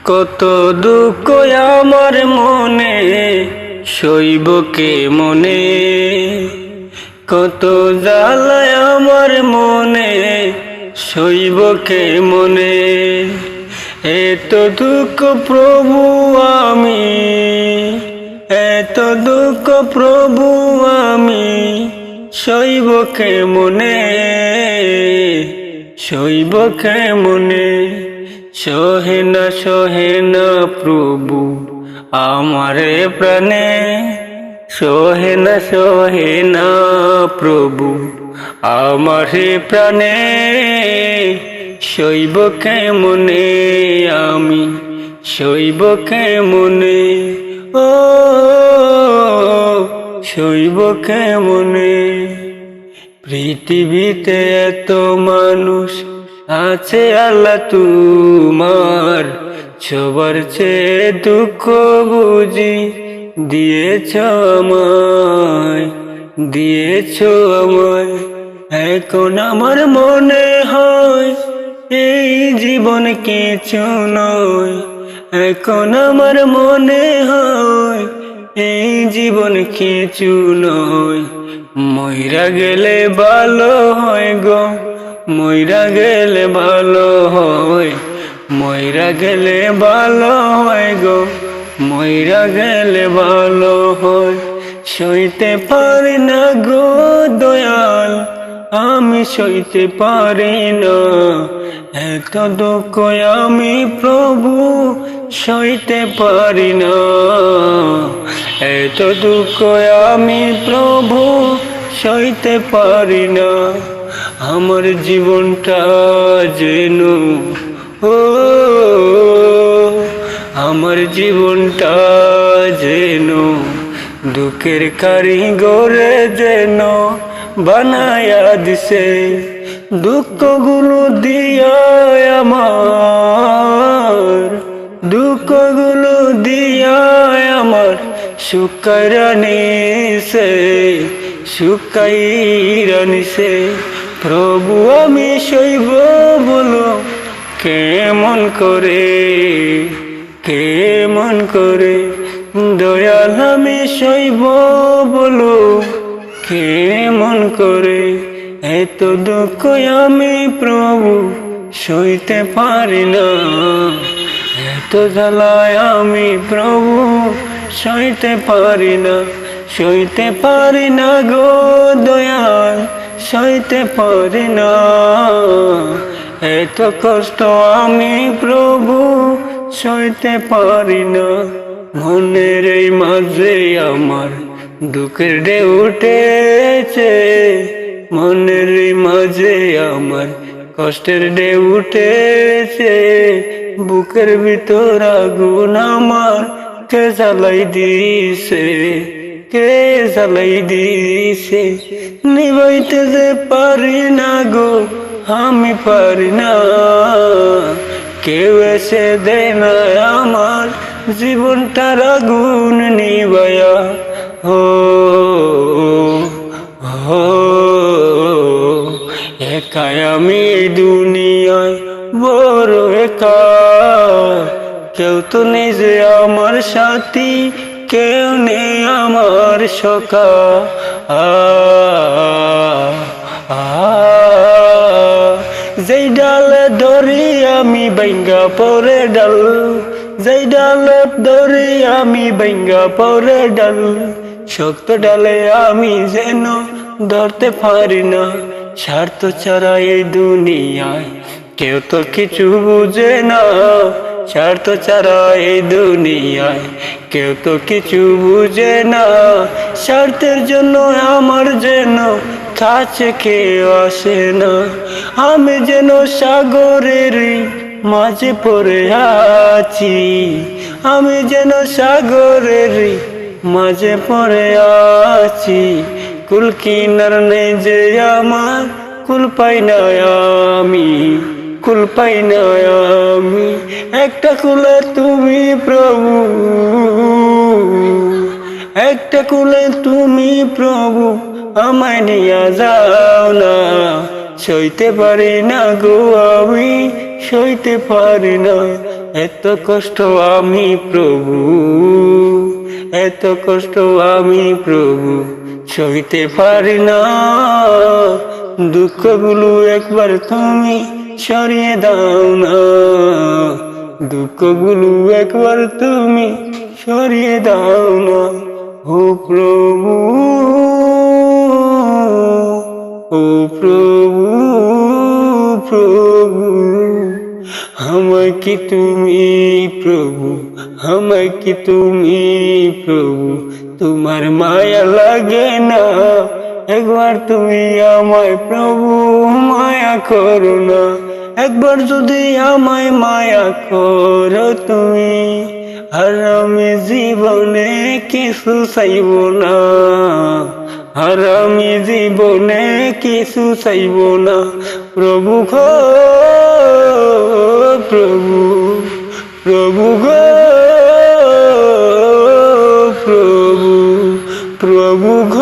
কত দুঃখ আমার মনে সইব কে মনে, কত জ্বালা আমার মনে সইব কে মনে। এত দুঃখ প্রভু আমি, এত দুঃখ প্রভু আমি সইব কে মনে, সইব কে মনে। সহে না প্রভু আমারে প্রাণে, সহে না প্রভু আমারে প্রাণে। সইব কে মনে আমি, সইব কে মনে, ও সইব কে মনে। পৃথিবীতে এত মানুষ আছে আল্লাহ তোমার, সবার চেয়ে দুঃখ বুঝি দিয়েছ আমায়, দিয়েছ আমায়। এখন আমার মনে হয় এই জীবন কিছু নয়, এখন আমার মনে হয় এই জীবন কিছু নয়। মইরা গেলে ভালো হয় গো, মইরা গেলে ভালো হয়, মইরা গেলে ভালো হয় গো, মইরা গেলে ভালো হয়। সইতে পারি না গো দয়াল, আমি সইতে পারি না এত দুঃখ আমি প্রভু সইতে পারি না, এত দুঃখ আমি প্রভু সইতে পারি না। আমার জীবনটা যেন, ও আমার জীবনটা যেন দুঃখের কারিগরে যেন বানায়া দিছে। দুঃখগুলো দিয়া আমার, দুঃখগুলো দিয়া আমার শুকাইরা নিছে, শুকাইরা নিছে। প্রভু আমি সইব বলো কেমন করে, কেমন করে। দয়াল আমি সইব বলো কেমন করে। এত দুঃখ আমি প্রভু সইতে পারি না, এত জ্বালায় আমি প্রভু সইতে পারি না, সইতে পারি না গো দয়াল, সইতে পারি না। এত কষ্ট আমি প্রভু সইতে পারি না। মনের এই মাঝে আমার দুঃখের ঢেউ উঠেছে, মনের এই মাঝে আমার কষ্টের ঢেউ উঠেছে। বুকের ভিতর আগুন আমার কে জ্বালাই দিছে, কে জ্বালাই দিছে। নিবাইতে যে পারি না গো আমি পারি না, কেউ এসে দেয় না আমার জীবনটার আগুন নিবায়া। ও একাই আমি দুনিয়ায় বড় একা, কেউ তো নেই যে আমার সাথী, কেউ নেই আমার সখা। যেই ডালে ধরি আমি বাইঙ্গা পরে ডাল, যেই ডালে ধরি আমি বাইঙ্গা পরে ডাল। শক্ত ডালে আমি যেন ধরতে পারি না, স্বার্থ ছাড়া এই দুনিয়ায় কেউ তো কিছু বুঝে না, স্বার্থ ছাড়া এই দুনিয়ায় কেউ তো কিছু বুঝে না। স্বার্থের জন্য আমার যেন কাছে কেউ আসে না, আমি যেন সাগরের মাঝে পড়ে আছি, আমি যেন সাগরের মাঝে পড়ে আছি। কুল কিনার নেই যে আমার, কুল পাই না আমি, কুল পাই না আমি। একটা কুলে তুমি প্রভু, একটা কুলে তুমি প্রভু আমায় নিয়ে যাও না। সইতে পারি না গো আমি, সইতে পারি না এত কষ্ট আমি প্রভু, এত কষ্ট আমি প্রভু সইতে পারি না। দুঃখগুলো একবার তুমি সরিয়ে দাও না, দুঃখগুলো একবার তুমি সরিয়ে দাও না। ও প্রভু, ও প্রভু, প্রভু আমায় কি তুমি প্রভু, আমায় কি তুমি প্রভু তোমার মায়া লাগে না? একবার তুমি আমায় প্রভু মায়া করো না, একবার যদি আমায় মায়া করো তুমি, আর আমি জীবনে কিছু চাইব না, আর আমি জীবনে কিছু চাইব না। প্রভু গো, প্রভু, প্রভু গো, প্রভু, প্রভু গো।